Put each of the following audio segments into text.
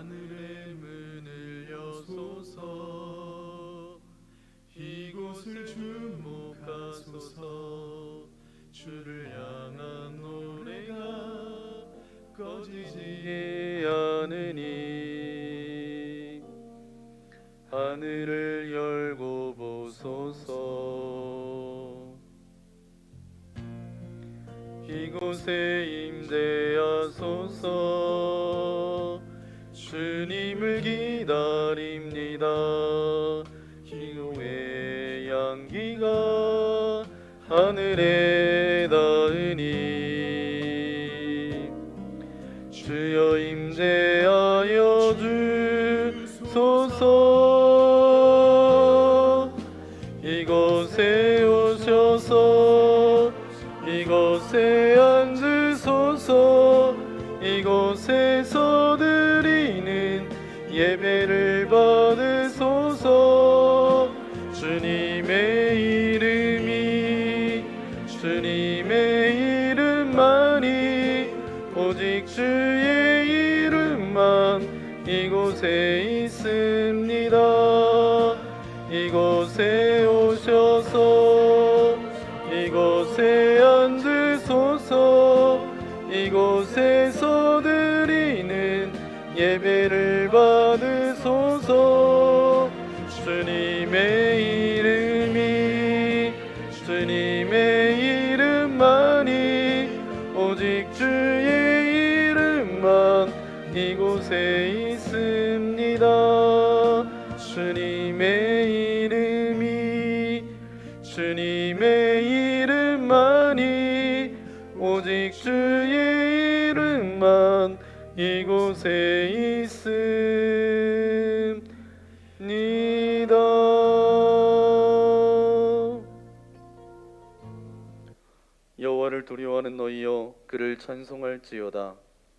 하늘의 문을 여소서. 이곳을 주목하소서. 주를 향한 노래가 꺼지지 않으니 하늘을 열고 보소서. 이곳에 임재하소서. 주님을 기다립니다. 기도의 향기가 하늘에 닿으니 주여 임재하여 주소서. 이곳에 오셔서 이곳에 앉으소서. 이곳에서 드리는 예배를 받으소서. 주님의 이름만이 오직 주의 이름만 이곳에 있습니다. 이곳에 오셔서 이곳에 앉으소서. 이곳에서 드리는 예배를 받으소서. 주님의 이름만이 오직 주의 이름만 이곳에 있습니다. 주님의 이름만이 오직 주의 이름만 이곳에 있습니다. 여호와를 두려워하는 너희여 그를 찬송할지어다.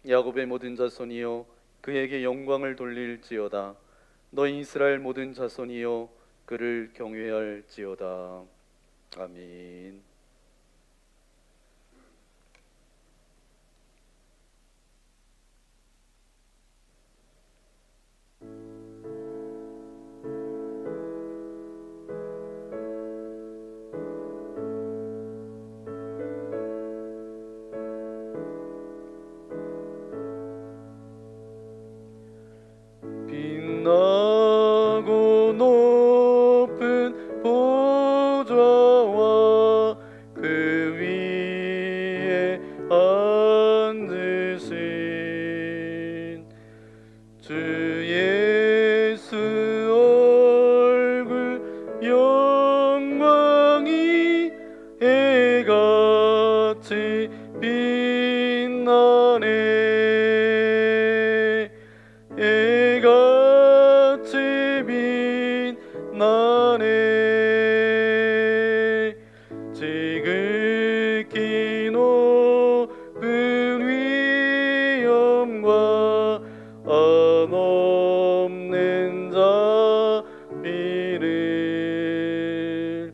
야곱의 모든 자손이여 그에게 영광을 돌릴지어다. 너희 이스라엘 모든 자손이여 그를 경외할지어다. 아멘. 빛나고 높은 보좌와 그 위에 앉으신 주 예수 얼굴 영광이 해같이 빛나네. 해같이 빛나네. 지극히 높은 위엄과 한없는 자비를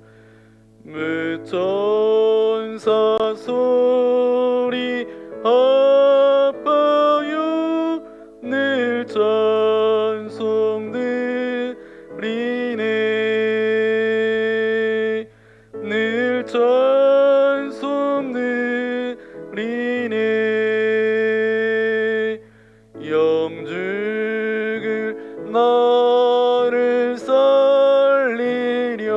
무천사 소리 합하여 늘 찬송 드리네. 늘 찬송 드리네. 영죽을 나를 살리려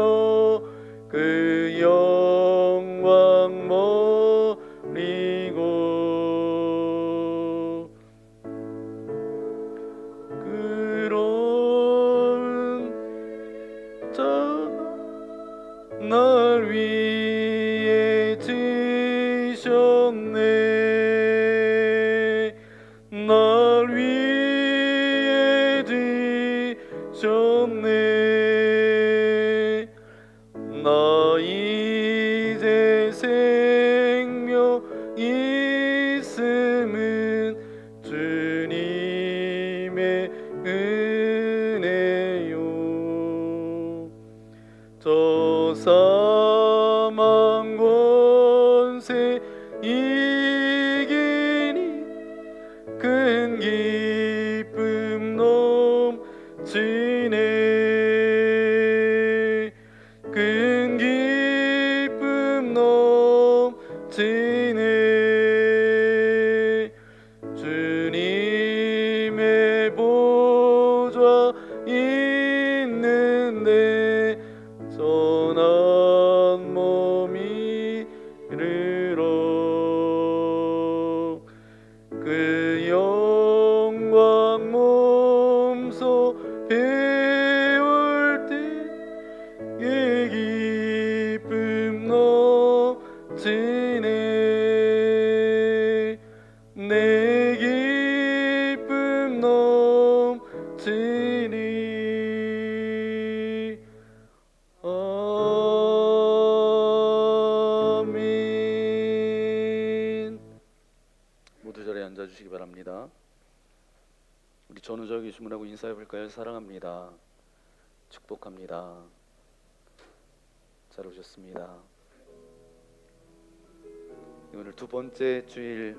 그 영광 버리고 그런 자 날 위해 지셨네. 날 위해 지셨네. 나 이제 생명 있음은 주님의 은혜요. 저 사망 권세 이기니 큰 기쁨 주님의 보좌 있는데 선한 몸이 이르러 그 영광 몸소 배울 때에 기쁨 넘치네 내 기쁨 넘치니 아멘. 모두 자리에 앉아주시기 바랍니다. 우리 전우적 예수문하고 인사해 볼까요? 사랑합니다. 축복합니다. 잘 오셨습니다. 오늘 두 번째 주일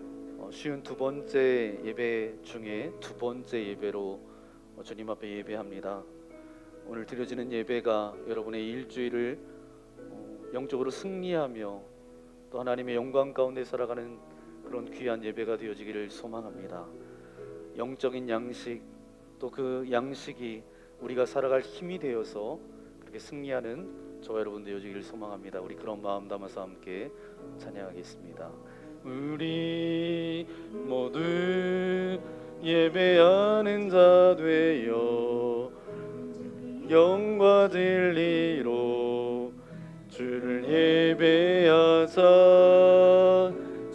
쉬운 두 번째 예배 중에 두 번째 예배로 주님 앞에 예배합니다. 오늘 드려지는 예배가 여러분의 일주일을 영적으로 승리하며 또 하나님의 영광 가운데 살아가는 그런 귀한 예배가 되어지기를 소망합니다. 영적인 양식 또 그 양식이 우리가 살아갈 힘이 되어서 그렇게 승리하는 저와 여러분 되어지기를 소망합니다. 우리 그런 마음 담아서 함께 찬양하겠습니다. 우리 모두 예배하는 자 되어 영과 진리로 주를 예배하자.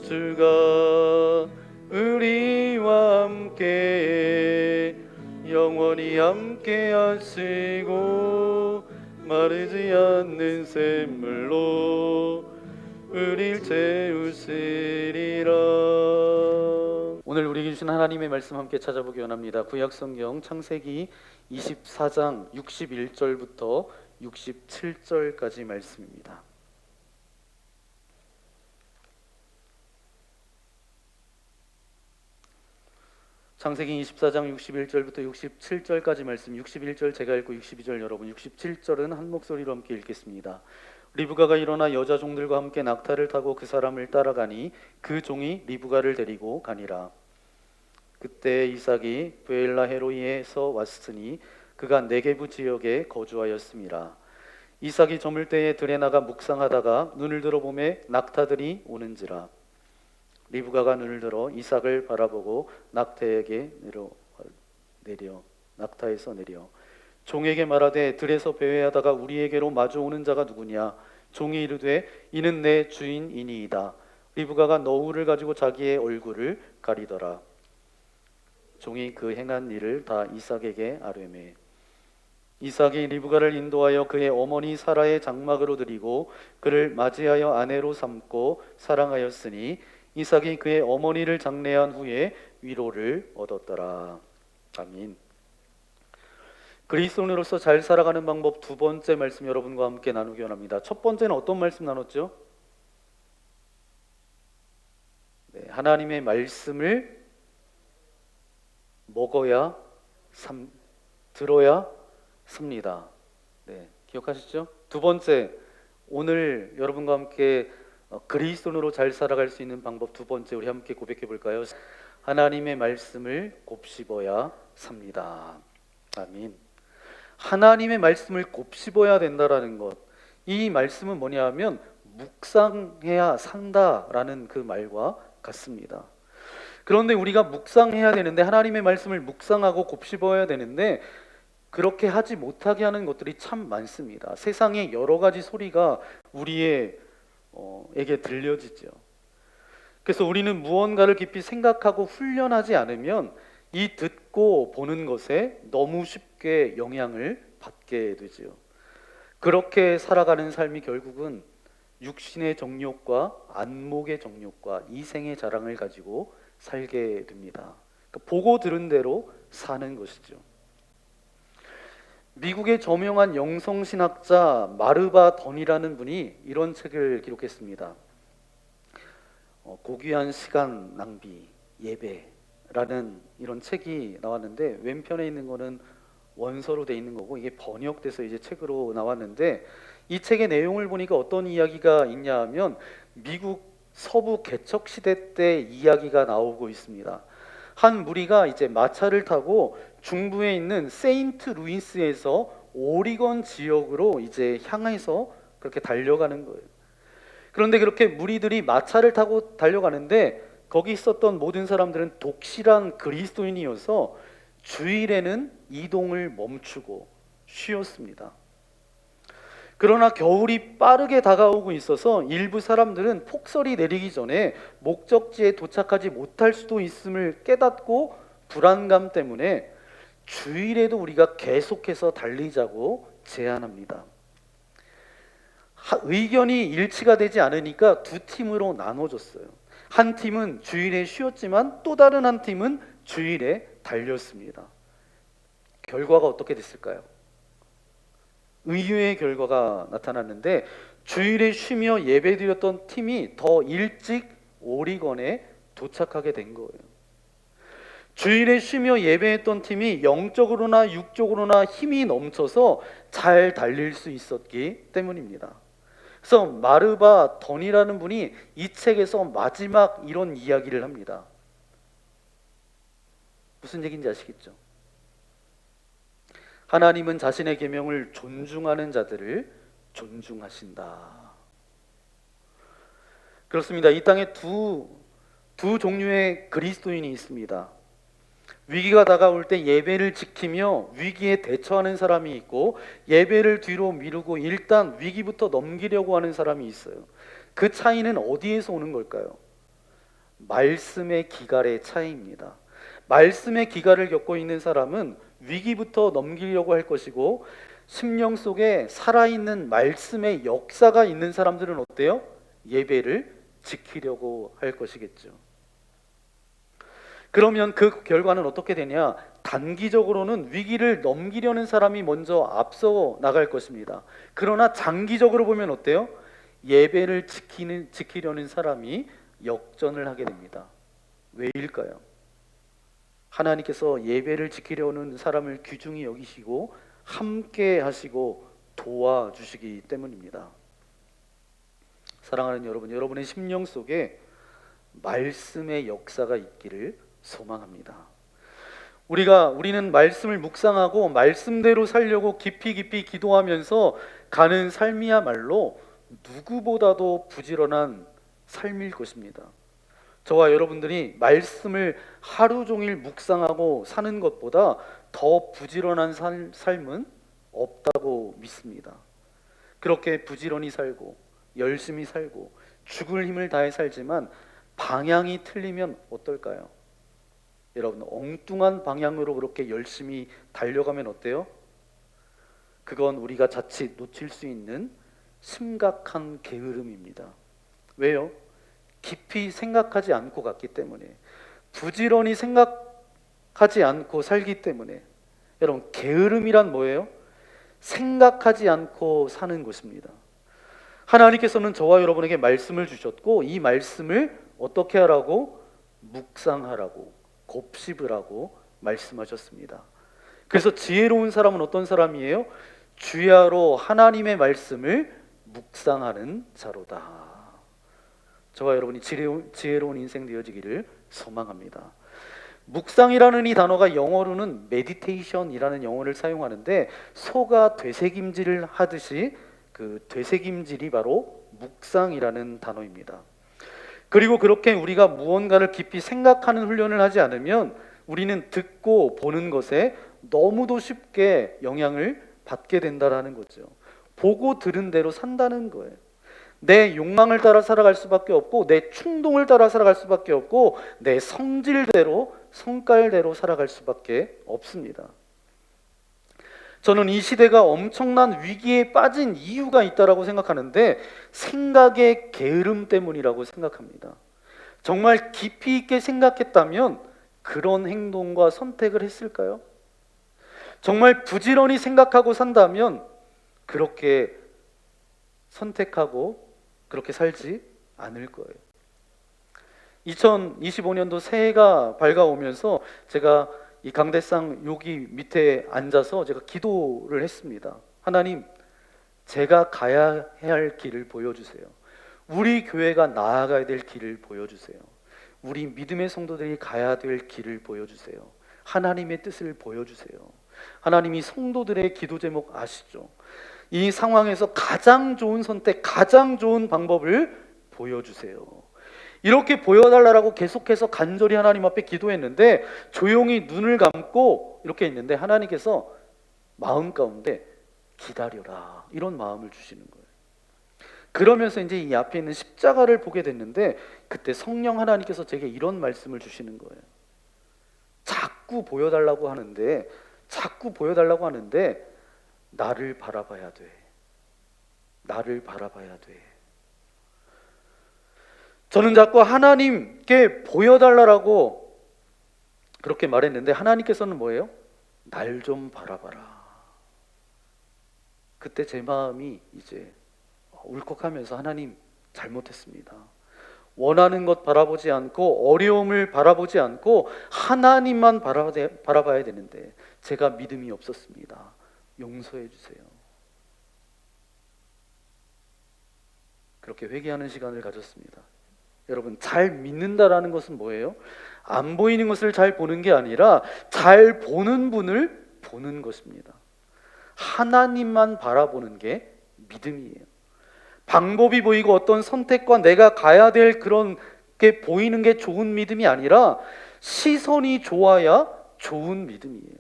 주가 우리와 함께 영원히 함께 하시고 마르지 않는 샘물로 우릴 채우시리라. 오늘 우리에게 주신 하나님의 말씀 함께 찾아보기 원합니다. 구약성경 창세기 24장 61절부터 67절까지 말씀입니다. 창세기 24장 61절부터 67절까지 말씀, 61절 제가 읽고 62절 여러분, 67절은 한 목소리로 함께 읽겠습니다. 리브가가 일어나 여자 종들과 함께 낙타를 타고 그 사람을 따라가니 그 종이 리브가를 데리고 가니라. 그때 이삭이 브엘라 헤로이에서 왔으니 그가 네게부 지역에 거주하였음이라. 이삭이 저물 때에 들에 나가 묵상하다가 눈을 들어 보매 낙타들이 오는지라. 리브가가 눈을 들어 이삭을 바라보고 낙타에게 낙타에서 내려 종에게 말하되 들에서 배회하다가 우리에게로 마주오는 자가 누구냐. 종이 이르되 이는 내 주인이니이다. 리브가가 너울을 가지고 자기의 얼굴을 가리더라. 종이 그 행한 일을 다 이삭에게 아뢰매 이삭이 리브가를 인도하여 그의 어머니 사라의 장막으로 들이고 그를 맞이하여 아내로 삼고 사랑하였으니 이삭이 그의 어머니를 장례한 후에 위로를 얻었더라. 아멘. 그리스도인으로서 잘 살아가는 방법 두 번째 말씀 여러분과 함께 나누기 원합니다. 첫 번째는 어떤 말씀 나눴죠? 하나님의 말씀을 먹어야 들어야 삽니다. 기억하시죠? 두 번째, 오늘 여러분과 함께 그리스도인으로 잘 살아갈 수 있는 방법 두 번째 우리 함께 고백해 볼까요? 하나님의 말씀을 곱씹어야 삽니다. 아멘. 하나님의 말씀을 곱씹어야 된다라는 것, 이 말씀은 뭐냐 하면 묵상해야 산다라는 그 말과 같습니다. 그런데 우리가 묵상해야 되는데, 하나님의 말씀을 묵상하고 곱씹어야 되는데 그렇게 하지 못하게 하는 것들이 참 많습니다. 세상에 여러 가지 소리가 우리에게 들려지죠. 그래서 우리는 무언가를 깊이 생각하고 훈련하지 않으면 이 듣고 보는 것에 너무 쉽게 영향을 받게 되죠. 그렇게 살아가는 삶이 결국은 육신의 정욕과 안목의 정욕과 이생의 자랑을 가지고 살게 됩니다. 그러니까 보고 들은 대로 사는 것이죠. 미국의 저명한 영성신학자 마르바 던이라는 분이 이런 책을 기록했습니다. 고귀한 시간 낭비, 예배라는 이런 책이 나왔는데, 왼편에 있는 거는 원서로 돼 있는 거고 이게 번역돼서 이제 책으로 나왔는데, 이 책의 내용을 보니까 어떤 이야기가 있냐 하면 미국 서부 개척 시대 때 이야기가 나오고 있습니다. 한 무리가 이제 마차를 타고 중부에 있는 세인트 루이스에서 오리건 지역으로 이제 향해서 그렇게 달려가는 거예요. 그런데 그렇게 무리들이 마차를 타고 달려가는데 거기 있었던 모든 사람들은 독실한 그리스도인이어서 주일에는 이동을 멈추고 쉬었습니다. 그러나 겨울이 빠르게 다가오고 있어서 일부 사람들은 폭설이 내리기 전에 목적지에 도착하지 못할 수도 있음을 깨닫고 불안감 때문에 주일에도 우리가 계속해서 달리자고 제안합니다. 의견이 일치가 되지 않으니까 두 팀으로 나눠졌어요. 한 팀은 주일에 쉬었지만 또 다른 한 팀은 주일에 달렸습니다. 결과가 어떻게 됐을까요? 의외의 결과가 나타났는데 주일에 쉬며 예배드렸던 팀이 더 일찍 오리건에 도착하게 된 거예요. 주일에 쉬며 예배했던 팀이 영적으로나 육적으로나 힘이 넘쳐서 잘 달릴 수 있었기 때문입니다. 그래서 마르바 던이라는 분이 이 책에서 마지막 이런 이야기를 합니다. 무슨 얘기인지 아시겠죠? 하나님은 자신의 계명을 존중하는 자들을 존중하신다. 그렇습니다. 이 땅에 두 종류의 그리스도인이 있습니다. 위기가 다가올 때 예배를 지키며 위기에 대처하는 사람이 있고, 예배를 뒤로 미루고 일단 위기부터 넘기려고 하는 사람이 있어요. 그 차이는 어디에서 오는 걸까요? 말씀의 기갈의 차이입니다. 말씀의 기갈을 겪고 있는 사람은 위기부터 넘기려고 할 것이고, 심령 속에 살아있는 말씀의 역사가 있는 사람들은 어때요? 예배를 지키려고 할 것이겠죠. 그러면 그 결과는 어떻게 되냐? 단기적으로는 위기를 넘기려는 사람이 먼저 앞서 나갈 것입니다. 그러나 장기적으로 보면 어때요? 예배를 지키려는 사람이 역전을 하게 됩니다. 왜일까요? 하나님께서 예배를 지키려는 사람을 귀중히 여기시고 함께 하시고 도와주시기 때문입니다. 사랑하는 여러분, 여러분의 심령 속에 말씀의 역사가 있기를 소망합니다. 우리는 말씀을 묵상하고 말씀대로 살려고 깊이 기도하면서 가는 삶이야말로 누구보다도 부지런한 삶일 것입니다. 저와 여러분들이 말씀을 하루 종일 묵상하고 사는 것보다 더 부지런한 삶은 없다고 믿습니다. 그렇게 부지런히 살고 열심히 살고 죽을 힘을 다해 살지만 방향이 틀리면 어떨까요? 여러분, 엉뚱한 방향으로 그렇게 열심히 달려가면 어때요? 그건 우리가 자칫 놓칠 수 있는 심각한 게으름입니다. 왜요? 깊이 생각하지 않고 갔기 때문에, 부지런히 생각하지 않고 살기 때문에. 여러분, 게으름이란 뭐예요? 생각하지 않고 사는 것입니다. 하나님께서는 저와 여러분에게 말씀을 주셨고, 이 말씀을 어떻게 하라고? 묵상하라고, 곱씹으라고 말씀하셨습니다. 그래서 지혜로운 사람은 어떤 사람이에요? 주야로 하나님의 말씀을 묵상하는 자로다. 저와 여러분이 지혜로운 인생 되어지기를 소망합니다. 묵상이라는 이 단어가 영어로는 메디테이션이라는 영어를 사용하는데, 소가 되새김질을 하듯이 그 되새김질이 바로 묵상이라는 단어입니다. 그리고 그렇게 우리가 무언가를 깊이 생각하는 훈련을 하지 않으면 우리는 듣고 보는 것에 너무도 쉽게 영향을 받게 된다는 거죠. 보고 들은 대로 산다는 거예요. 내 욕망을 따라 살아갈 수밖에 없고, 내 충동을 따라 살아갈 수밖에 없고, 내 성질대로 성깔대로 살아갈 수밖에 없습니다. 저는 이 시대가 엄청난 위기에 빠진 이유가 있다고 생각하는데, 생각의 게으름 때문이라고 생각합니다. 정말 깊이 있게 생각했다면 그런 행동과 선택을 했을까요? 정말 부지런히 생각하고 산다면 그렇게 선택하고 그렇게 살지 않을 거예요. 2025년도 새해가 밝아오면서 제가 이 강대상 여기 밑에 앉아서 제가 기도를 했습니다. 하나님, 제가 가야 할 길을 보여주세요. 우리 교회가 나아가야 될 길을 보여주세요. 우리 믿음의 성도들이 가야 될 길을 보여주세요. 하나님의 뜻을 보여주세요. 하나님이 성도들의 기도 제목 아시죠? 이 상황에서 가장 좋은 선택, 가장 좋은 방법을 보여주세요. 이렇게 보여달라고 계속해서 간절히 하나님 앞에 기도했는데, 조용히 눈을 감고 이렇게 있는데 하나님께서 마음 가운데 기다려라, 이런 마음을 주시는 거예요. 그러면서 이제 이 앞에 있는 십자가를 보게 됐는데, 그때 성령 하나님께서 제게 이런 말씀을 주시는 거예요. 자꾸 보여달라고 하는데 나를 바라봐야 돼. 나를 바라봐야 돼. 저는 자꾸 하나님께 보여달라고 그렇게 말했는데, 하나님께서는 뭐예요? 날 좀 바라봐라. 그때 제 마음이 이제 울컥하면서, 하나님 잘못했습니다. 원하는 것 바라보지 않고 어려움을 바라보지 않고 하나님만 바라봐야 되는데 제가 믿음이 없었습니다. 용서해 주세요. 그렇게 회개하는 시간을 가졌습니다. 여러분, 잘 믿는다라는 것은 뭐예요? 안 보이는 것을 잘 보는 게 아니라 잘 보는 분을 보는 것입니다. 하나님만 바라보는 게 믿음이에요. 방법이 보이고 어떤 선택과 내가 가야 될 그런 게 보이는 게 좋은 믿음이 아니라 시선이 좋아야 좋은 믿음이에요.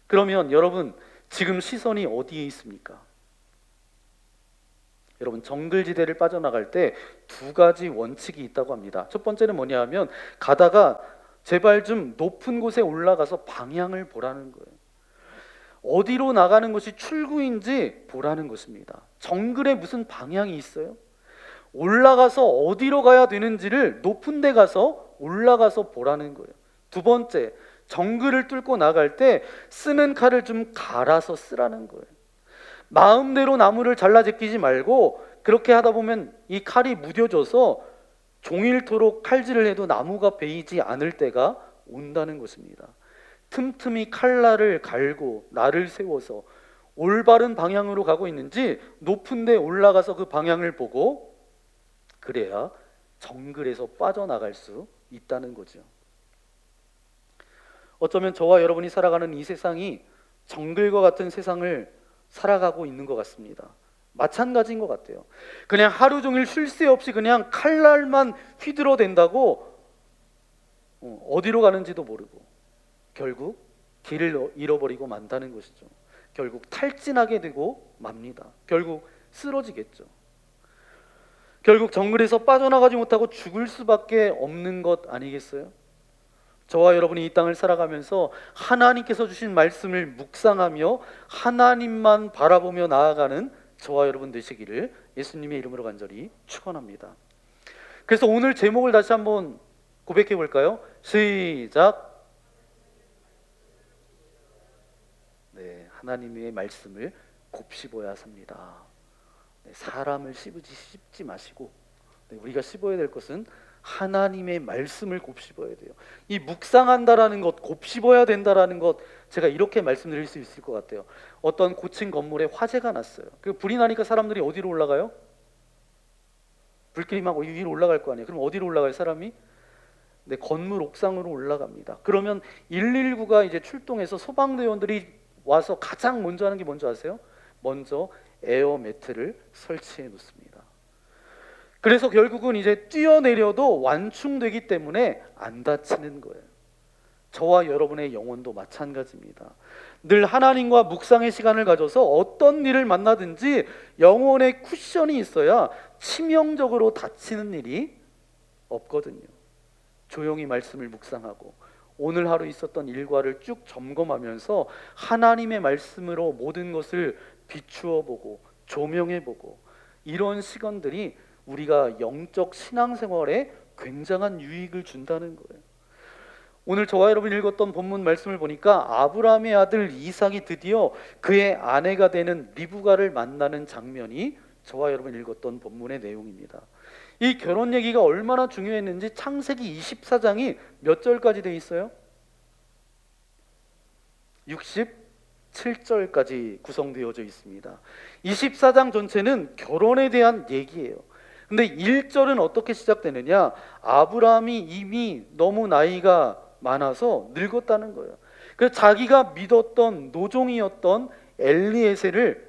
그러면 여러분, 지금 시선이 어디에 있습니까? 여러분, 정글지대를 빠져나갈 때 두 가지 원칙이 있다고 합니다. 첫 번째는 뭐냐 하면, 가다가 제발 좀 높은 곳에 올라가서 방향을 보라는 거예요. 어디로 나가는 것이 출구인지 보라는 것입니다. 정글에 무슨 방향이 있어요? 올라가서 어디로 가야 되는지를 높은 데 가서 올라가서 보라는 거예요. 두 번째, 정글을 뚫고 나갈 때 쓰는 칼을 좀 갈아서 쓰라는 거예요. 마음대로 나무를 잘라 제끼지 말고, 그렇게 하다 보면 이 칼이 무뎌져서 종일토록 칼질을 해도 나무가 베이지 않을 때가 온다는 것입니다. 틈틈이 칼날을 갈고 날을 세워서 올바른 방향으로 가고 있는지 높은 데 올라가서 그 방향을 보고, 그래야 정글에서 빠져나갈 수 있다는 거죠. 어쩌면 저와 여러분이 살아가는 이 세상이 정글과 같은 세상을 살아가고 있는 것 같습니다. 마찬가지인 것 같아요. 그냥 하루 종일 쉴 새 없이 그냥 칼날만 휘두르댄다고 어디로 가는지도 모르고 결국 길을 잃어버리고 만다는 것이죠. 결국 탈진하게 되고 맙니다. 결국 쓰러지겠죠. 결국 정글에서 빠져나가지 못하고 죽을 수밖에 없는 것 아니겠어요? 저와 여러분이 이 땅을 살아가면서 하나님께서 주신 말씀을 묵상하며 하나님만 바라보며 나아가는 저와 여러분 되시기를 예수님의 이름으로 간절히 축원합니다. 그래서 오늘 제목을 다시 한번 고백해 볼까요? 시작. 네, 하나님의 말씀을 곱씹어야 삽니다. 네, 사람을 씹지 마시고, 네, 우리가 씹어야 될 것은 하나님의 말씀을 곱씹어야 돼요. 이 묵상한다라는 것, 곱씹어야 된다라는 것, 제가 이렇게 말씀드릴 수 있을 것 같아요. 어떤 고층 건물에 화재가 났어요. 그 불이 나니까 사람들이 어디로 올라가요? 불길이 막 위로 올라갈 거 아니에요. 그럼 어디로 올라가요, 사람이? 네, 건물 옥상으로 올라갑니다. 그러면 119가 이제 출동해서 소방대원들이 와서 가장 먼저 하는 게 뭔지 아세요? 먼저 에어 매트를 설치해 놓습니다. 그래서 결국은 이제 뛰어내려도 완충되기 때문에 안 다치는 거예요. 저와 여러분의 영혼도 마찬가지입니다. 늘 하나님과 묵상의 시간을 가져서 어떤 일을 만나든지 영혼의 쿠션이 있어야 치명적으로 다치는 일이 없거든요. 조용히 말씀을 묵상하고 오늘 하루 있었던 일과를 쭉 점검하면서 하나님의 말씀으로 모든 것을 비추어 보고 조명해 보고, 이런 시간들이 우리가 영적 신앙생활에 굉장한 유익을 준다는 거예요. 오늘 저와 여러분이 읽었던 본문 말씀을 보니까 아브라함의 아들 이삭이 드디어 그의 아내가 되는 리브가를 만나는 장면이 저와 여러분이 읽었던 본문의 내용입니다. 이 결혼 얘기가 얼마나 중요했는지 창세기 24장이 몇 절까지 돼 있어요? 67절까지 구성되어져 있습니다. 24장 전체는 결혼에 대한 얘기예요. 근데 1절은 어떻게 시작되느냐? 아브라함이 이미 너무 나이가 많아서 늙었다는 거예요. 그래서 자기가 믿었던 노종이었던 엘리에셀에게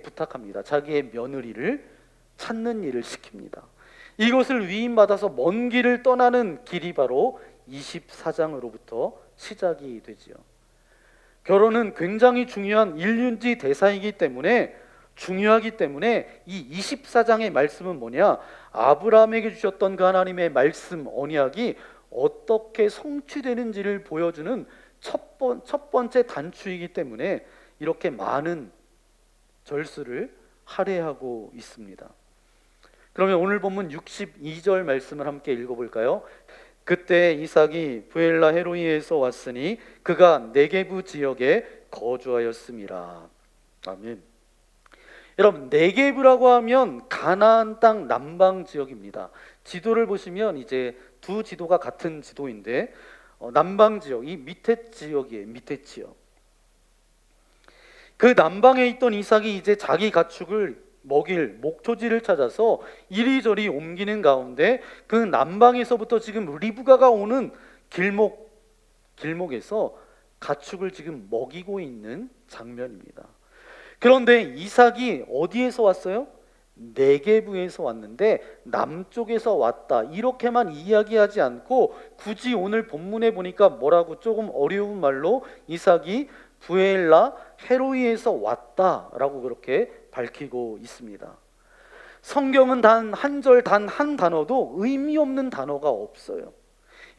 부탁합니다. 자기의 며느리를 찾는 일을 시킵니다. 이것을 위임받아서 먼 길을 떠나는 길이 바로 24장으로부터 시작이 되지요. 결혼은 굉장히 중요한 일륜지 대사이기 때문에 중요하기 때문에 이 24장의 말씀은 뭐냐? 아브라함에게 주셨던 그 하나님의 말씀 언약이 어떻게 성취되는지를 보여주는 첫 번째 단추이기 때문에 이렇게 많은 절수를 할애하고 있습니다. 그러면 오늘 본문 62절 말씀을 함께 읽어볼까요? 그때 이삭이 부엘라 헤로이에서 왔으니 그가 네게부 지역에 거주하였음이라. 아멘. 여러분, 네게부라고 하면 가나안 땅 남방 지역입니다. 지도를 보시면 이제 두 지도가 같은 지도인데 남방 지역, 이 밑에 지역이에요. 밑에 지역. 그 남방에 있던 이삭이 이제 자기 가축을 먹일 목초지를 찾아서 이리저리 옮기는 가운데 그 남방에서부터 지금 리브가가 오는 길목에서 가축을 지금 먹이고 있는 장면입니다. 그런데 이삭이 어디에서 왔어요? 네게부에서 왔는데 남쪽에서 왔다 이렇게만 이야기하지 않고 굳이 오늘 본문에 보니까 뭐라고 조금 어려운 말로 이삭이 부엘라 헤로이에서 왔다라고 그렇게 밝히고 있습니다. 성경은 단 한 절 단 한 단어도 의미 없는 단어가 없어요.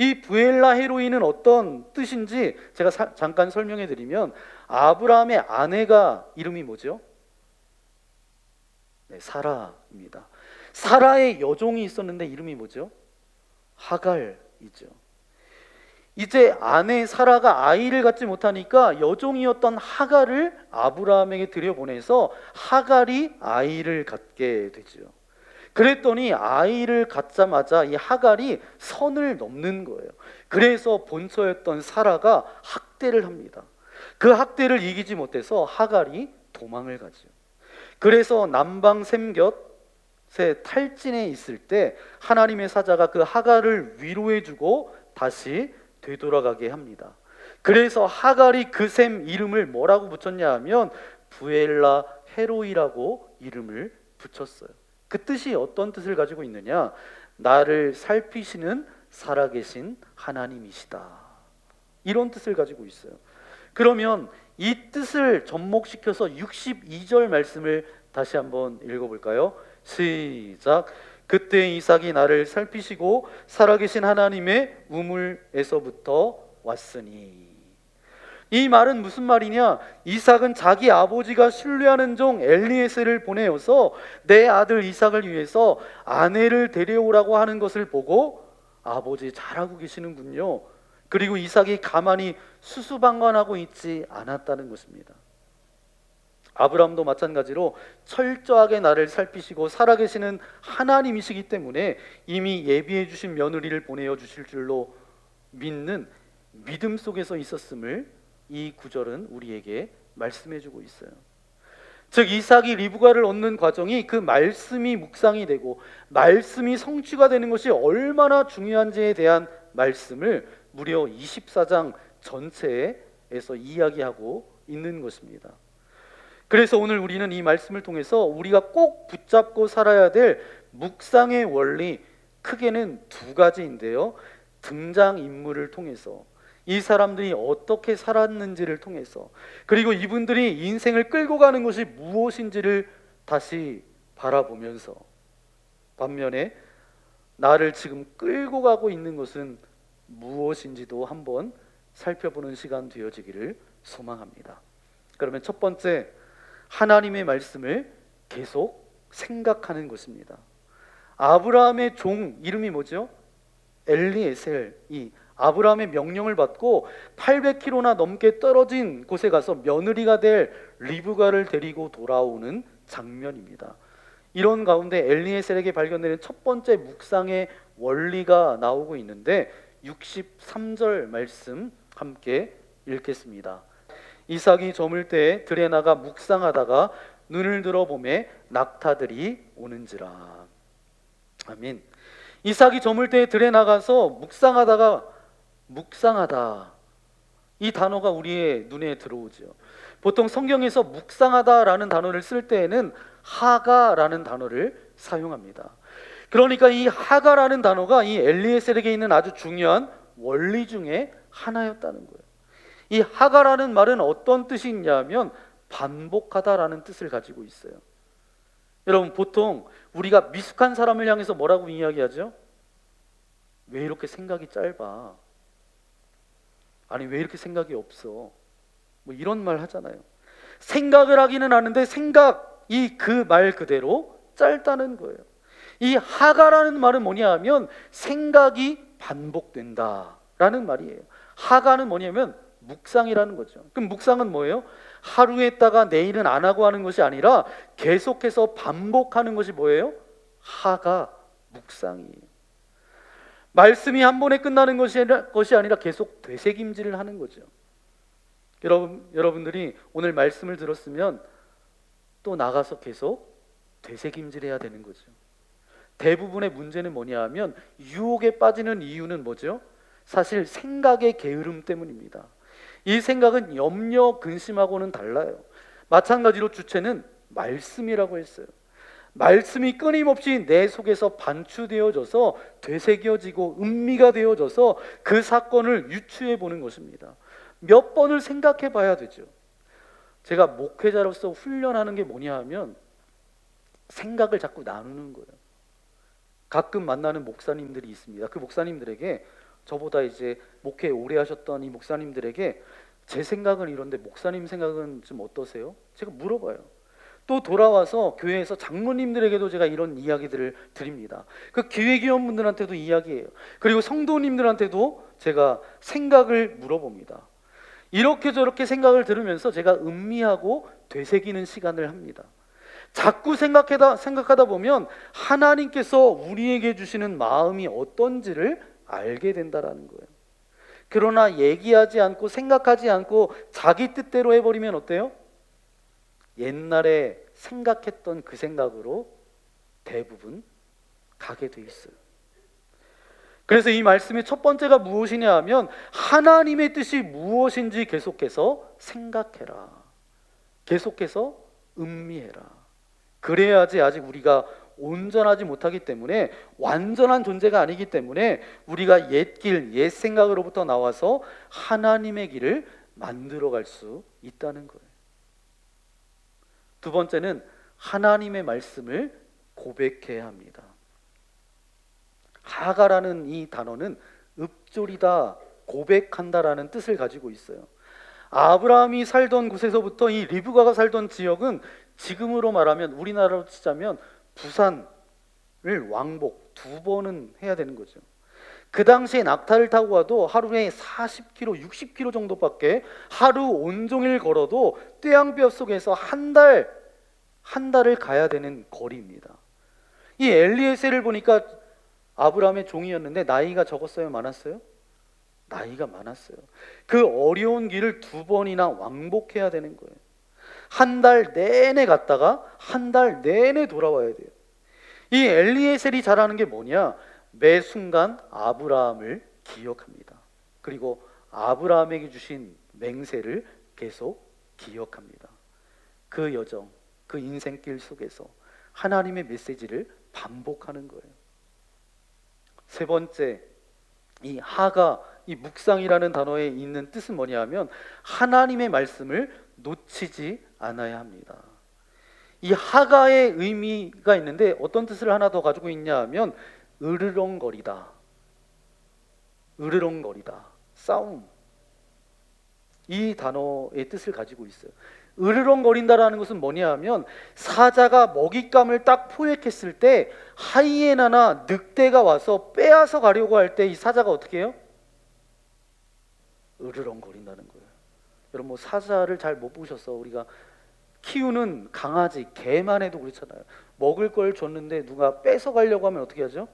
이 부엘라 헤로이는 어떤 뜻인지 제가 잠깐 설명해 드리면 아브라함의 아내가 이름이 뭐죠? 네, 사라입니다. 사라의 여종이 있었는데 이름이 뭐죠? 하갈이죠. 이제 아내 사라가 아이를 갖지 못하니까 여종이었던 하갈을 아브라함에게 들여보내서 하갈이 아이를 갖게 되죠. 그랬더니 아이를 갖자마자 이 하갈이 선을 넘는 거예요. 그래서 본처였던 사라가 학대를 합니다. 그 학대를 이기지 못해서 하갈이 도망을 가죠. 그래서 남방 샘곁에 탈진해 있을 때 하나님의 사자가 그 하갈을 위로해주고 다시 되돌아가게 합니다. 그래서 하갈이 그 샘 이름을 뭐라고 붙였냐 하면 부엘라 헤로이라고 이름을 붙였어요. 그 뜻이 어떤 뜻을 가지고 있느냐? 나를 살피시는 살아계신 하나님이시다. 이런 뜻을 가지고 있어요. 그러면 이 뜻을 접목시켜서 62절 말씀을 다시 한번 읽어볼까요? 시작. 그때 이삭이 나를 살피시고 살아계신 하나님의 우물에서부터 왔으니. 이 말은 무슨 말이냐? 이삭은 자기 아버지가 신뢰하는 종 엘리에셀을 보내어서 내 아들 이삭을 위해서 아내를 데려오라고 하는 것을 보고 아버지 잘하고 계시는군요. 그리고 이삭이 가만히 수수방관하고 있지 않았다는 것입니다. 아브라함도 마찬가지로 철저하게 나를 살피시고 살아계시는 하나님이시기 때문에 이미 예비해 주신 며느리를 보내어 주실 줄로 믿는 믿음 속에서 있었음을 이 구절은 우리에게 말씀해 주고 있어요. 즉 이삭이 리브가를 얻는 과정이 그 말씀이 묵상이 되고 말씀이 성취가 되는 것이 얼마나 중요한지에 대한 말씀을 무려 24장 전체에서 이야기하고 있는 것입니다. 그래서 오늘 우리는 이 말씀을 통해서 우리가 꼭 붙잡고 살아야 될 묵상의 원리, 크게는 두 가지인데요. 등장인물을 통해서 이 사람들이 어떻게 살았는지를 통해서, 그리고 이분들이 인생을 끌고 가는 것이 무엇인지를 다시 바라보면서, 반면에 나를 지금 끌고 가고 있는 것은 무엇인지도 한번 살펴보는 시간 되어지기를 소망합니다. 그러면 첫 번째, 하나님의 말씀을 계속 생각하는 것입니다. 아브라함의 종 이름이 뭐죠? 엘리에셀이 아브라함의 명령을 받고 800km나 넘게 떨어진 곳에 가서 며느리가 될 리브가를 데리고 돌아오는 장면입니다. 이런 가운데 엘리에셀에게 발견되는 첫 번째 묵상의 원리가 나오고 있는데 63절 말씀 함께 읽겠습니다. 이삭이 저물 때 들에 나가 묵상하다가 눈을 들어 보매 낙타들이 오는지라. 아멘. 이삭이 저물 때에 들에 나가서 묵상하다, 이 단어가 우리의 눈에 들어오죠. 보통 성경에서 묵상하다라는 단어를 쓸 때에는 하가라는 단어를 사용합니다. 그러니까 이 하가라는 단어가 이 엘리에셀에게 있는 아주 중요한 원리 중에 하나였다는 거예요. 이 하가라는 말은 어떤 뜻이 있냐면 반복하다라는 뜻을 가지고 있어요. 여러분, 보통 우리가 미숙한 사람을 향해서 뭐라고 이야기하죠? 왜 이렇게 생각이 짧아? 아니, 왜 이렇게 생각이 없어? 뭐 이런 말 하잖아요. 생각을 하기는 하는데 생각이 그 말 그대로 짧다는 거예요. 이 하가라는 말은 뭐냐 하면 생각이 반복된다라는 말이에요. 하가는 뭐냐면 묵상이라는 거죠. 그럼 묵상은 뭐예요? 하루 했다가 내일은 안 하고 하는 것이 아니라 계속해서 반복하는 것이 뭐예요? 하가, 묵상이에요. 말씀이 한 번에 끝나는 것이 아니라 계속 되새김질을 하는 거죠. 여러분들이 오늘 말씀을 들었으면 또 나가서 계속 되새김질해야 되는 거죠. 대부분의 문제는 뭐냐 하면 유혹에 빠지는 이유는 뭐죠? 사실 생각의 게으름 때문입니다. 이 생각은 염려, 근심하고는 달라요. 마찬가지로 주체는 말씀이라고 했어요. 말씀이 끊임없이 내 속에서 반추되어져서 되새겨지고 음미가 되어져서 그 사건을 유추해 보는 것입니다. 몇 번을 생각해 봐야 되죠. 제가 목회자로서 훈련하는 게 뭐냐 하면 생각을 자꾸 나누는 거예요. 가끔 만나는 목사님들이 있습니다. 그 목사님들에게, 저보다 이제 목회 오래 하셨던 이 목사님들에게 제 생각은 이런데 목사님 생각은 좀 어떠세요? 제가 물어봐요. 또 돌아와서 교회에서 장로님들에게도 제가 이런 이야기들을 드립니다. 그 기획위원분들한테도 이야기해요. 그리고 성도님들한테도 제가 생각을 물어봅니다. 이렇게 저렇게 생각을 들으면서 제가 음미하고 되새기는 시간을 합니다. 자꾸 생각하다 보면 하나님께서 우리에게 주시는 마음이 어떤지를 알게 된다라는 거예요. 그러나 얘기하지 않고 생각하지 않고 자기 뜻대로 해버리면 어때요? 옛날에 생각했던 그 생각으로 대부분 가게 돼 있어요. 그래서 이 말씀의 첫 번째가 무엇이냐 하면 하나님의 뜻이 무엇인지 계속해서 생각해라. 계속해서 음미해라. 그래야지, 아직 우리가 온전하지 못하기 때문에, 완전한 존재가 아니기 때문에 우리가 옛길, 옛 생각으로부터 나와서 하나님의 길을 만들어갈 수 있다는 거예요. 두 번째는 하나님의 말씀을 고백해야 합니다. 하가라는 이 단어는 읊조리다, 고백한다라는 뜻을 가지고 있어요. 아브라함이 살던 곳에서부터 이 리브가가 살던 지역은 지금으로 말하면, 우리나라로 치자면 부산을 왕복 2번은 해야 되는 거죠. 그 당시에 낙타를 타고 와도 하루에 40km, 60km 정도밖에, 하루 온종일 걸어도 떼양볕 속에서 한 달을 가야 되는 거리입니다. 이 엘리에셀을 보니까 아브라함의 종이었는데 나이가 적었어요, 많았어요? 나이가 많았어요. 그 어려운 길을 2번이나 왕복해야 되는 거예요. 한 달 내내 갔다가 한 달 내내 돌아와야 돼요. 이 엘리에셀이 잘하는 게 뭐냐? 매 순간 아브라함을 기억합니다. 그리고 아브라함에게 주신 맹세를 계속 기억합니다. 그 여정, 그 인생길 속에서 하나님의 메시지를 반복하는 거예요. 세 번째, 이 하가, 이 묵상이라는 단어에 있는 뜻은 뭐냐 하면 하나님의 말씀을 놓치지 않아야 합니다. 이 하가의 의미가 있는데 어떤 뜻을 하나 더 가지고 있냐 하면 으르렁거리다, 으르렁거리다, 싸움, 이 단어의 뜻을 가지고 있어요. 으르렁거린다라는 것은 뭐냐 하면 사자가 먹잇감을 딱 포획했을 때 하이에나나 늑대가 와서 빼앗아 가려고 할 때 이 사자가 어떻게 해요? 으르렁거린다는 거예요. 여러분, 뭐 사자를 잘 못 보셔서, 우리가 키우는 강아지, 개만 해도 그렇잖아요. 먹을 걸 줬는데 누가 뺏어 가려고 하면 어떻게 하죠?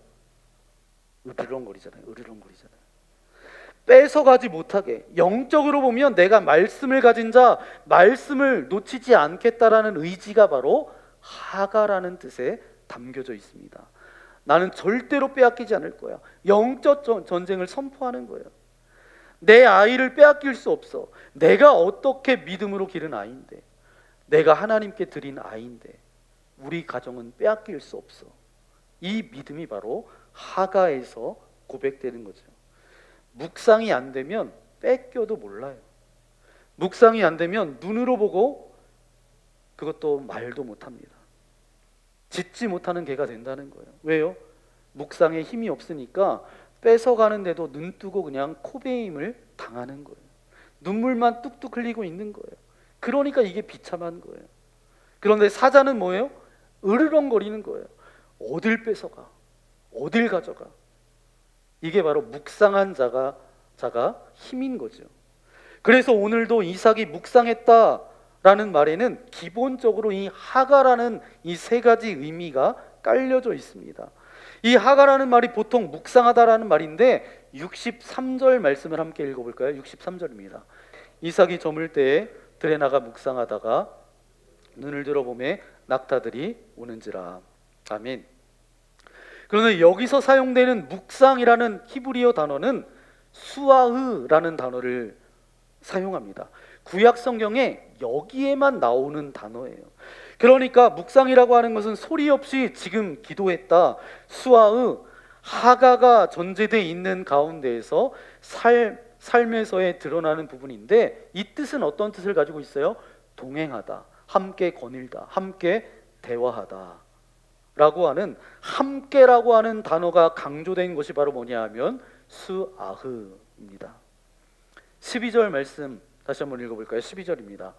으르렁거리잖아요. 으르렁거리잖아요. 뺏어가지 못하게, 영적으로 보면 내가 말씀을 가진 자, 말씀을 놓치지 않겠다라는 의지가 바로 하가라는 뜻에 담겨져 있습니다. 나는 절대로 빼앗기지 않을 거야. 영적 전쟁을 선포하는 거예요. 내 아이를 빼앗길 수 없어. 내가 어떻게 믿음으로 기른 아이인데, 내가 하나님께 드린 아이인데 우리 가정은 빼앗길 수 없어. 이 믿음이 바로 하가에서 고백되는 거죠. 묵상이 안 되면 뺏겨도 몰라요. 묵상이 안 되면 눈으로 보고 그것도 말도 못합니다. 짖지 못하는 개가 된다는 거예요. 왜요? 묵상에 힘이 없으니까 뺏어가는데도 눈 뜨고 그냥 코베임을 당하는 거예요. 눈물만 뚝뚝 흘리고 있는 거예요. 그러니까 이게 비참한 거예요. 그런데 사자는 뭐예요? 으르렁거리는 거예요. 어딜 뺏어가? 어딜 가져가? 이게 바로 묵상한 자가 힘인 거죠. 그래서 오늘도 이삭이 묵상했다라는 말에는 기본적으로 이 하가라는 이 세 가지 의미가 깔려져 있습니다. 이 하가라는 말이 보통 묵상하다라는 말인데 63절 말씀을 함께 읽어볼까요? 63절입니다. 이삭이 저물 때에 들에 나가 묵상하다가 눈을 들어보매 낙타들이 오는지라. 아멘. 그런데 여기서 사용되는 묵상이라는 히브리어 단어는 수아흐라는 단어를 사용합니다. 구약 성경에 여기에만 나오는 단어예요. 그러니까 묵상이라고 하는 것은 소리 없이 지금 기도했다. 수아흐, 하가가 전제되어 있는 가운데에서 삶에서의 드러나는 부분인데, 이 뜻은 어떤 뜻을 가지고 있어요? 동행하다, 함께 거닐다, 함께 대화하다 라고 하는, 함께라고 하는 단어가 강조된 것이 바로 뭐냐 하면 수아흐입니다. 12절 말씀 다시 한번 읽어볼까요? 12절입니다.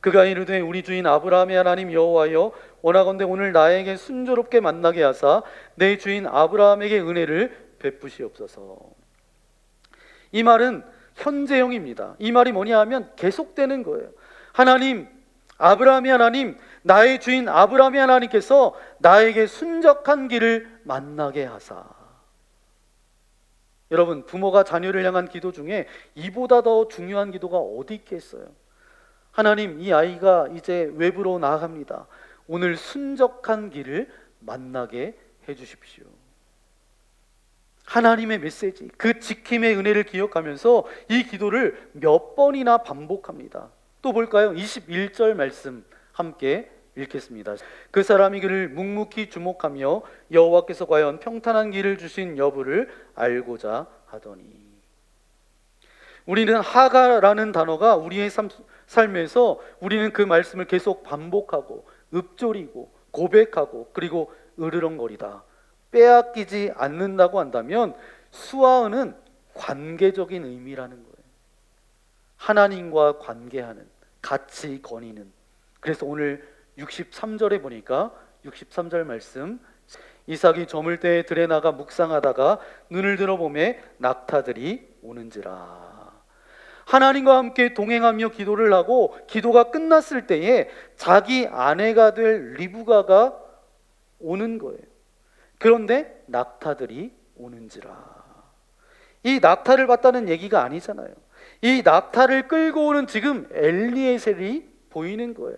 그가 이르되 우리 주인 아브라함의 하나님 여호와여, 원하건대 오늘 나에게 순조롭게 만나게 하사 내 주인 아브라함에게 은혜를 베푸시옵소서. 이 말은 현재형입니다. 이 말이 뭐냐 하면 계속되는 거예요. 하나님, 아브라함의 하나님, 나의 주인 아브라함의 하나님께서 나에게 순적한 길을 만나게 하사. 여러분, 부모가 자녀를 향한 기도 중에 이보다 더 중요한 기도가 어디 있겠어요? 하나님, 이 아이가 이제 외부로 나아갑니다. 오늘 순적한 길을 만나게 해주십시오. 하나님의 메시지, 그 지킴의 은혜를 기억하면서 이 기도를 몇 번이나 반복합니다. 또 볼까요? 21절 말씀 함께 읽겠습니다. 그 사람이 그를 묵묵히 주목하며 여호와께서 과연 평탄한 길을 주신 여부를 알고자 하더니. 우리는 하가라는 단어가 우리의 삶에서 우리는 그 말씀을 계속 반복하고 읊조리고 고백하고 그리고 으르렁거리다, 빼앗기지 않는다고 한다면, 수아흐는 관계적인 의미라는 거예요. 하나님과 관계하는, 같이 거니는. 그래서 오늘 63절에 보니까 63절 말씀, 이삭이 저물 때에 들에 나가 묵상하다가 눈을 들어보매 낙타들이 오는지라. 하나님과 함께 동행하며 기도를 하고 기도가 끝났을 때에 자기 아내가 될 리브가가 오는 거예요. 그런데 낙타들이 오는지라. 이 낙타를 봤다는 얘기가 아니잖아요. 이 낙타를 끌고 오는 지금 엘리에셀이 보이는 거예요.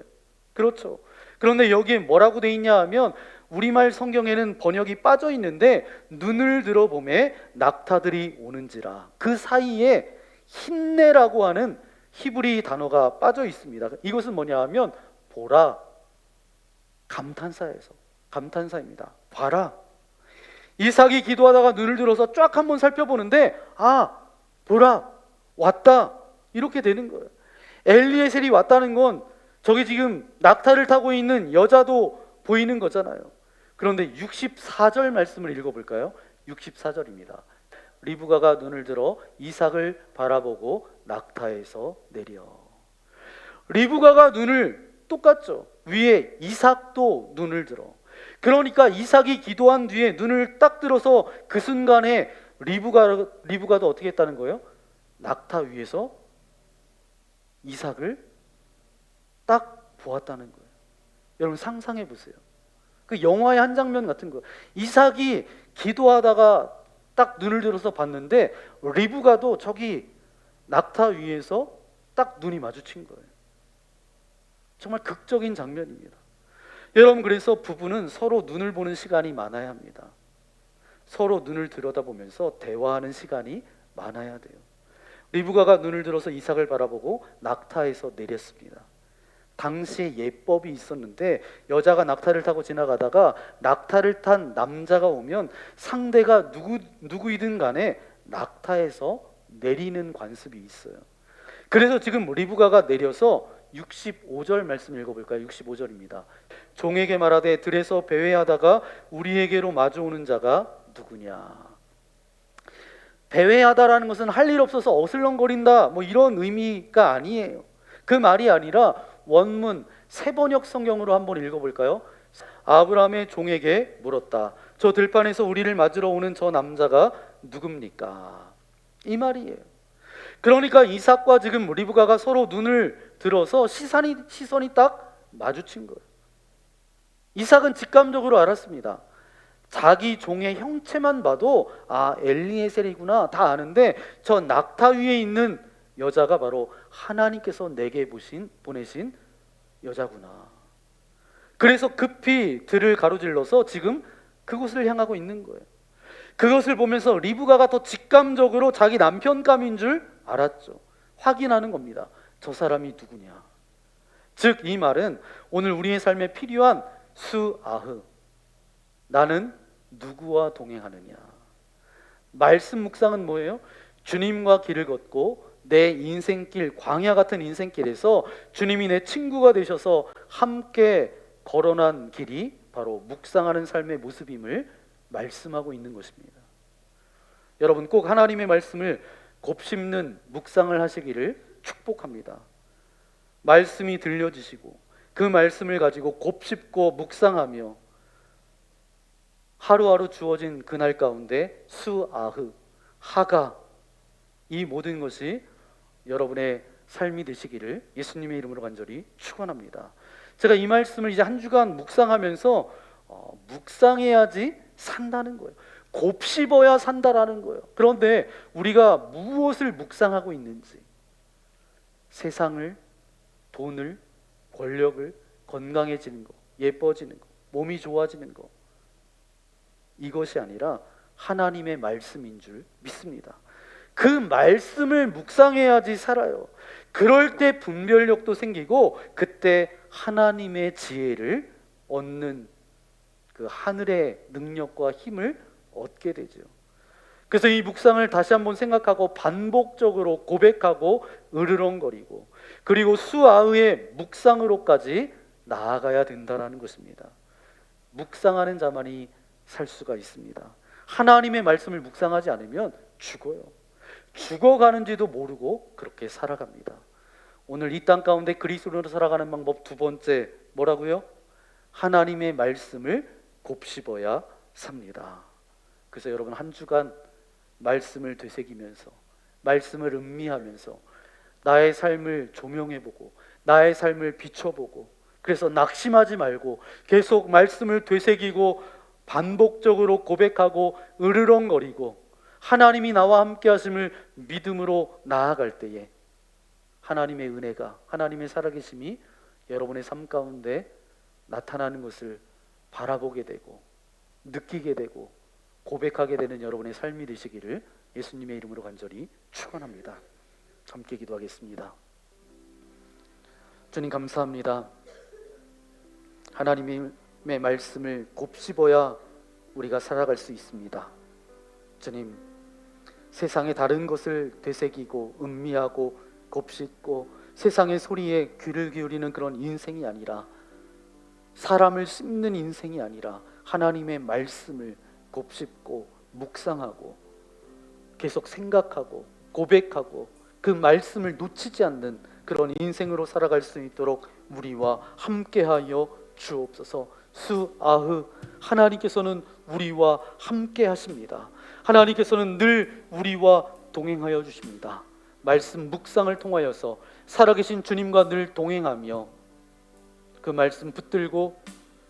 그렇죠. 그런데 여기에 뭐라고 돼 있냐 하면, 우리말 성경에는 번역이 빠져 있는데 눈을 들어보매 낙타들이 오는지라. 그 사이에 힘내라고 하는 히브리 단어가 빠져 있습니다. 이것은 뭐냐 하면 보라, 감탄사입니다. 봐라. 이삭이 기도하다가 눈을 들어서 쫙 한번 살펴보는데, 아, 보라, 왔다, 이렇게 되는 거예요. 엘리에셀이 왔다는 건 저기 지금 낙타를 타고 있는 여자도 보이는 거잖아요. 그런데 64절 말씀을 읽어볼까요? 64절입니다. 리브가가 눈을 들어 이삭을 바라보고 낙타에서 내려. 리브가가 눈을, 똑같죠. 위에 이삭도 눈을 들어. 그러니까 이삭이 기도한 뒤에 눈을 딱 들어서 그 순간에 리브가도 어떻게 했다는 거예요? 낙타 위에서 이삭을 딱 보았다는 거예요. 여러분 상상해 보세요. 그 영화의 한 장면 같은 거예요. 이삭이 기도하다가 딱 눈을 들어서 봤는데 리브가도 저기 낙타 위에서 딱 눈이 마주친 거예요. 정말 극적인 장면입니다. 여러분, 그래서 부부는 서로 눈을 보는 시간이 많아야 합니다. 서로 눈을 들여다보면서 대화하는 시간이 많아야 돼요. 리브가가 눈을 들어서 이삭을 바라보고 낙타에서 내렸습니다. 당시에 예법이 있었는데 여자가 낙타를 타고 지나가다가 낙타를 탄 남자가 오면 상대가 누구이든 간에 낙타에서 내리는 관습이 있어요. 그래서 지금 리브가가 내려서 65절 말씀 읽어볼까요? 65절입니다. 종에게 말하되 들에서 배회하다가 우리에게로 마주오는 자가 누구냐. 배회하다라는 것은 할 일 없어서 어슬렁거린다 뭐 이런 의미가 아니에요. 그 말이 아니라 원문 세번역 성경으로 한번 읽어볼까요? 아브라함의 종에게 물었다. 저 들판에서 우리를 맞으러 오는 저 남자가 누굽니까? 이 말이에요. 그러니까 이삭과 지금 리브가가 서로 눈을 들어서 시선이 딱 마주친 거예요. 이삭은 직감적으로 알았습니다. 자기 종의 형체만 봐도 엘리에셀이구나 다 아는데 저 낙타 위에 있는 여자가 바로 하나님께서 내게 보내신 여자구나. 그래서 급히 들을 가로질러서 지금 그곳을 향하고 있는 거예요. 그것을 보면서 리브가가 더 직감적으로 자기 남편감인 줄 알았죠. 확인하는 겁니다. 저 사람이 누구냐. 즉 이 말은 오늘 우리의 삶에 필요한 수아흐, 나는 누구와 동행하느냐. 말씀 묵상은 뭐예요? 주님과 길을 걷고 내 인생길, 광야 같은 인생길에서 주님이 내 친구가 되셔서 함께 걸어난 길이 바로 묵상하는 삶의 모습임을 말씀하고 있는 것입니다. 여러분, 꼭 하나님의 말씀을 곱씹는 묵상을 하시기를 축복합니다. 말씀이 들려지시고 그 말씀을 가지고 곱씹고 묵상하며 하루하루 주어진 그날 가운데 수아흐, 하가, 이 모든 것이 여러분의 삶이 되시기를 예수님의 이름으로 간절히 축원합니다. 제가 이 말씀을 이제 한 주간 묵상하면서 묵상해야지 산다는 거예요. 곱씹어야 산다라는 거예요. 그런데 우리가 무엇을 묵상하고 있는지, 세상을, 돈을, 권력을, 건강해지는 거, 예뻐지는 거, 몸이 좋아지는 거, 이것이 아니라 하나님의 말씀인 줄 믿습니다. 그 말씀을 묵상해야지 살아요. 그럴 때 분별력도 생기고 그때 하나님의 지혜를 얻는 그 하늘의 능력과 힘을 얻게 되죠. 그래서 이 묵상을 다시 한번 생각하고 반복적으로 고백하고 으르렁거리고 그리고 수아흐의 묵상으로까지 나아가야 된다는 것입니다. 묵상하는 자만이 살 수가 있습니다. 하나님의 말씀을 묵상하지 않으면 죽어요. 죽어가는지도 모르고 그렇게 살아갑니다. 오늘 이 땅 가운데 그리스도로 살아가는 방법 두 번째 뭐라고요? 하나님의 말씀을 곱씹어야 삽니다. 그래서 여러분 한 주간 말씀을 되새기면서 말씀을 음미하면서 나의 삶을 조명해보고 나의 삶을 비춰보고 그래서 낙심하지 말고 계속 말씀을 되새기고 반복적으로 고백하고 으르렁거리고 하나님이 나와 함께 하심을 믿음으로 나아갈 때에 하나님의 은혜가, 하나님의 살아계심이 여러분의 삶 가운데 나타나는 것을 바라보게 되고 느끼게 되고 고백하게 되는 여러분의 삶이 되시기를 예수님의 이름으로 간절히 축원합니다. 함께 기도하겠습니다. 주님 감사합니다. 하나님의 말씀을 곱씹어야 우리가 살아갈 수 있습니다. 주님, 세상의 다른 것을 되새기고 음미하고 곱씹고 세상의 소리에 귀를 기울이는 그런 인생이 아니라 사람을 씹는 인생이 아니라 하나님의 말씀을 곱씹고 묵상하고 계속 생각하고 고백하고 그 말씀을 놓치지 않는 그런 인생으로 살아갈 수 있도록 우리와 함께하여 주옵소서. 수아흐, 하나님께서는 우리와 함께 하십니다. 하나님께서는 늘 우리와 동행하여 주십니다. 말씀 묵상을 통하여서 살아계신 주님과 늘 동행하며 그 말씀 붙들고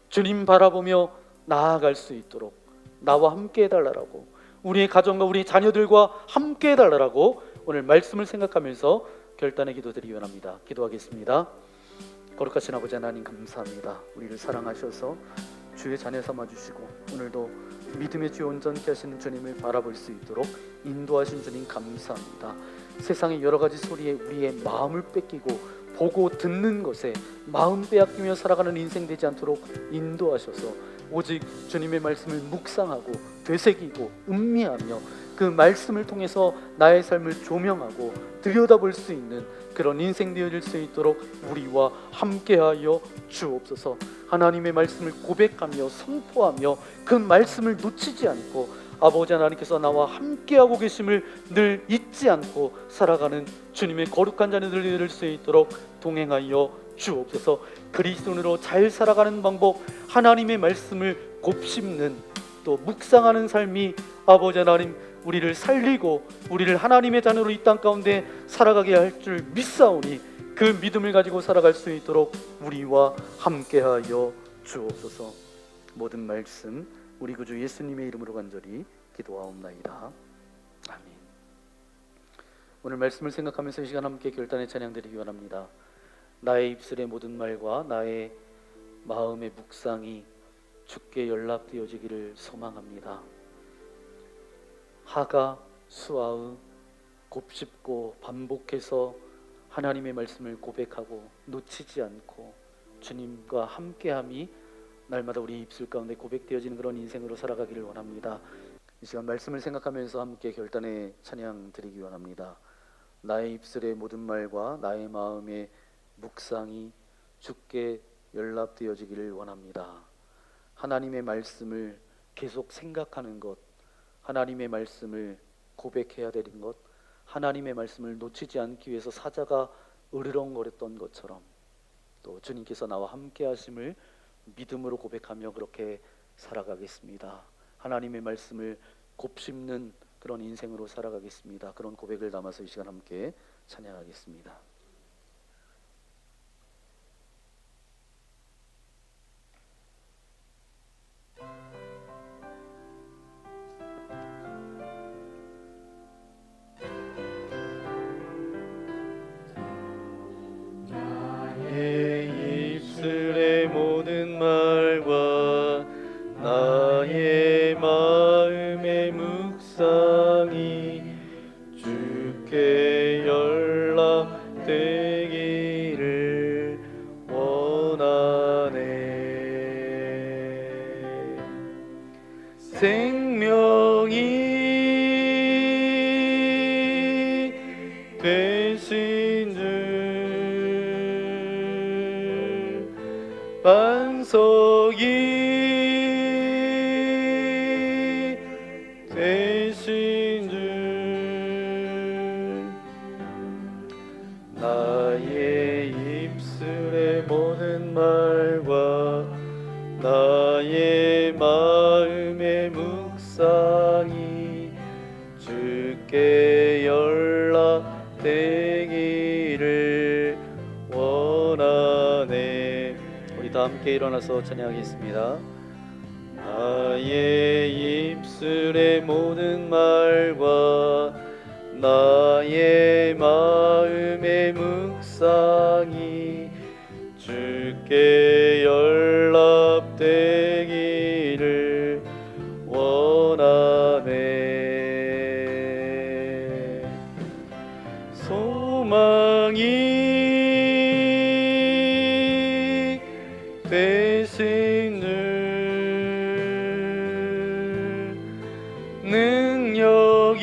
주님 바라보며 나아갈 수 있도록 나와 함께 해달라고 우리의 가정과 우리 자녀들과 함께 해달라고 오늘 말씀을 생각하면서 결단의 기도드리기 원합니다. 기도하겠습니다. 거룩하신 아버지 하나님, 감사합니다. 우리를 사랑하셔서 주의 자녀 삼아주시고 오늘도 믿음의 주 온전케 하시는 주님을 바라볼 수 있도록 인도하신 주님 감사합니다. 세상의 여러 가지 소리에 우리의 마음을 뺏기고 보고 듣는 것에 마음 빼앗기며 살아가는 인생 되지 않도록 인도하셔서 오직 주님의 말씀을 묵상하고 되새기고 음미하며 그 말씀을 통해서 나의 삶을 조명하고 들여다볼 수 있는 그런 인생 되어질 수 있도록 우리와 함께하여 주옵소서. 하나님의 말씀을 고백하며 선포하며 그 말씀을 놓치지 않고 아버지 하나님께서 나와 함께하고 계심을 늘 잊지 않고 살아가는 주님의 거룩한 자녀들 되어질 수 있도록 동행하여 주옵소서. 그리스도인으로 잘 살아가는 방법, 하나님의 말씀을 곱씹는 또 묵상하는 삶이 아버지 하나님 우리를 살리고 우리를 하나님의 자녀로 이 땅 가운데 살아가게 할 줄 믿사오니 그 믿음을 가지고 살아갈 수 있도록 우리와 함께하여 주옵소서. 모든 말씀 우리 구주 예수님의 이름으로 간절히 기도하옵나이다. 아멘. 오늘 말씀을 생각하면서 이 시간 함께 결단의 찬양드리기 원합니다. 나의 입술의 모든 말과 나의 마음의 묵상이 주께 연락되어지기를 소망합니다. 하가 수아의 곱씹고 반복해서 하나님의 말씀을 고백하고 놓치지 않고 주님과 함께함이 날마다 우리 입술 가운데 고백되어지는 그런 인생으로 살아가기를 원합니다. 이 시간 말씀을 생각하면서 함께 결단의 찬양 드리기 원합니다. 나의 입술의 모든 말과 나의 마음의 묵상이 주께 연락되어지기를 원합니다. 하나님의 말씀을 계속 생각하는 것, 하나님의 말씀을 고백해야 되는 것, 하나님의 말씀을 놓치지 않기 위해서 사자가 으르렁거렸던 것처럼 또 주님께서 나와 함께 하심을 믿음으로 고백하며 그렇게 살아가겠습니다. 하나님의 말씀을 곱씹는 그런 인생으로 살아가겠습니다. 그런 고백을 담아서 이 시간 함께 찬양하겠습니다. 나의 입술의 모든 말과 나의 마음의 묵상이 주께 연락되기를 원하네. 생명이 되신 주 반석이 되신 주 나의 입술의 모든 말과 나의 마음의 묵상이 주께 연락되기를 원하네. 우리 다 함께 일어나서 찬양하겠습니다. 나의 입술의 모든 말과 나의 마음의 묵상이 주께 연락되기를 원하네. 소망이 되신 주 능력이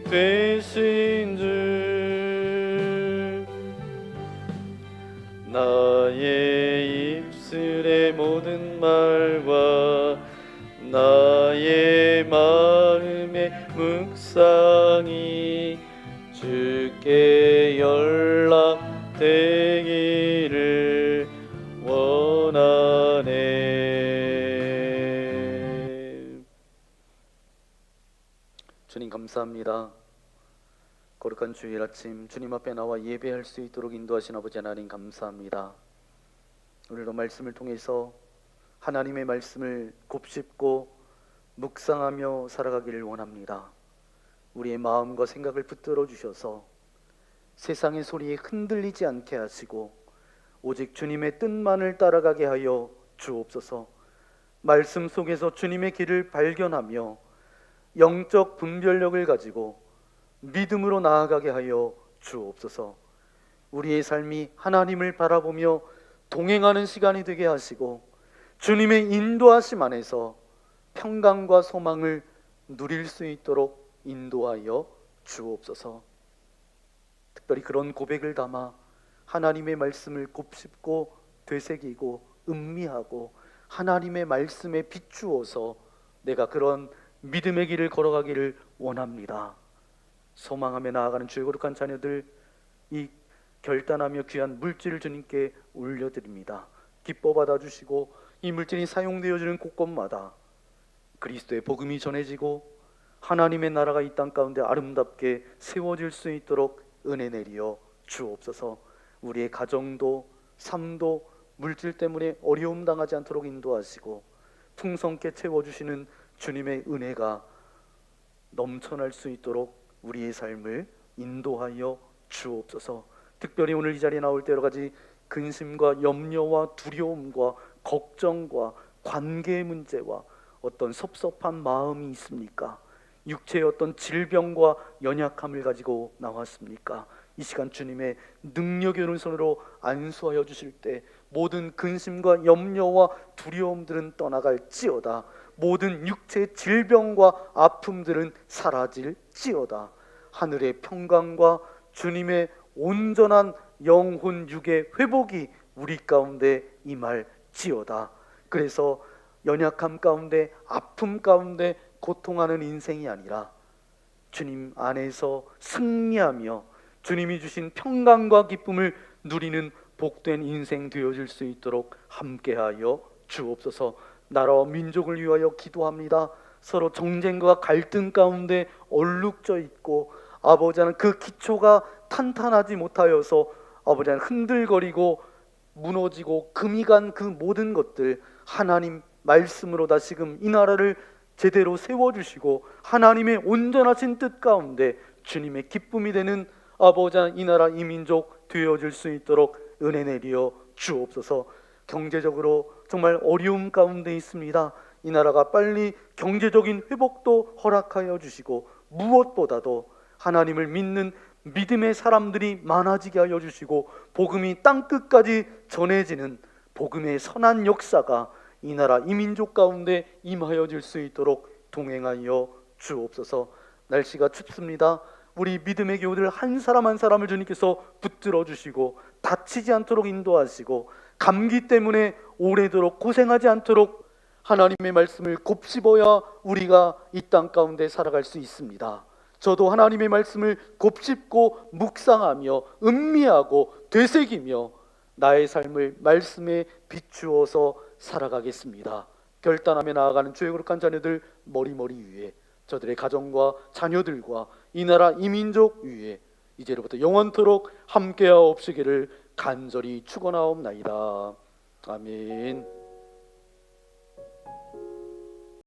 되신 주 나의 입술의 모든 말과 나의 마음의 묵상이 주께 연락되기를 원하네. 주님 감사합니다. 거룩한 주일 아침 주님 앞에 나와 예배할 수 있도록 인도하신 아버지 하나님 감사합니다. 오늘도 말씀을 통해서 하나님의 말씀을 곱씹고 묵상하며 살아가기를 원합니다. 우리의 마음과 생각을 붙들어 주셔서 세상의 소리에 흔들리지 않게 하시고 오직 주님의 뜻만을 따라가게 하여 주옵소서. 말씀 속에서 주님의 길을 발견하며 영적 분별력을 가지고 믿음으로 나아가게 하여 주옵소서. 우리의 삶이 하나님을 바라보며 동행하는 시간이 되게 하시고 주님의 인도하심 안에서 평강과 소망을 누릴 수 있도록 인도하여 주옵소서. 특별히 그런 고백을 담아 하나님의 말씀을 곱씹고 되새기고 음미하고 하나님의 말씀에 비추어서 내가 그런 믿음의 길을 걸어가기를 원합니다. 소망하며 나아가는 주의 거룩한 자녀들, 이 결단하며 귀한 물질을 주님께 올려드립니다. 기뻐 받아주시고 이 물질이 사용되어지는 곳곳마다 그리스도의 복음이 전해지고 하나님의 나라가 이 땅 가운데 아름답게 세워질 수 있도록 은혜 내리어 주옵소서. 우리의 가정도 삶도 물질 때문에 어려움 당하지 않도록 인도하시고 풍성케 채워주시는 주님의 은혜가 넘쳐날 수 있도록 우리의 삶을 인도하여 주옵소서. 특별히 오늘 이 자리에 나올 때 여러 가지 근심과 염려와 두려움과 걱정과 관계의 문제와 어떤 섭섭한 마음이 있습니까? 육체의 어떤 질병과 연약함을 가지고 나왔습니까? 이 시간 주님의 능력의 오른손으로 안수하여 주실 때 모든 근심과 염려와 두려움들은 떠나갈지어다. 모든 육체의 질병과 아픔들은 사라질지어다. 하늘의 평강과 주님의 온전한 영혼 육의 회복이 우리 가운데 임할지어다. 그래서 연약함 가운데 아픔 가운데 고통하는 인생이 아니라 주님 안에서 승리하며 주님이 주신 평강과 기쁨을 누리는 복된 인생 되어질 수 있도록 함께하여 주옵소서. 나라와 민족을 위하여 기도합니다. 서로 정쟁과 갈등 가운데 얼룩져 있고 아버지는 그 기초가 탄탄하지 못하여서 아버지는 흔들거리고 무너지고 금이 간 그 모든 것들 하나님 말씀으로 다시금 이 나라를 제대로 세워주시고 하나님의 온전하신 뜻 가운데 주님의 기쁨이 되는 아버지 이 나라 이 민족 되어질 수 있도록 은혜 내리어 주옵소서. 경제적으로 정말 어려움 가운데 있습니다. 이 나라가 빨리 경제적인 회복도 허락하여 주시고 무엇보다도 하나님을 믿는 믿음의 사람들이 많아지게 하여 주시고 복음이 땅끝까지 전해지는 복음의 선한 역사가 이 나라 이 민족 가운데 임하여질 수 있도록 동행하여 주옵소서. 날씨가 춥습니다. 우리 믿음의 교우들 한 사람 한 사람을 주님께서 붙들어 주시고 다치지 않도록 인도하시고 감기 때문에 오래도록 고생하지 않도록 하나님의 말씀을 곱씹어야 우리가 이 땅 가운데 살아갈 수 있습니다. 저도 하나님의 말씀을 곱씹고 묵상하며 음미하고 되새기며 나의 삶을 말씀에 비추어서 살아가겠습니다. 결단하며 나아가는 주의 거룩한 자녀들 머리머리 위에 저들의 가정과 자녀들과 이 나라 이 민족 위에 이제로부터 영원토록 함께하옵시기를 간절히 축원하옵나이다. 아멘.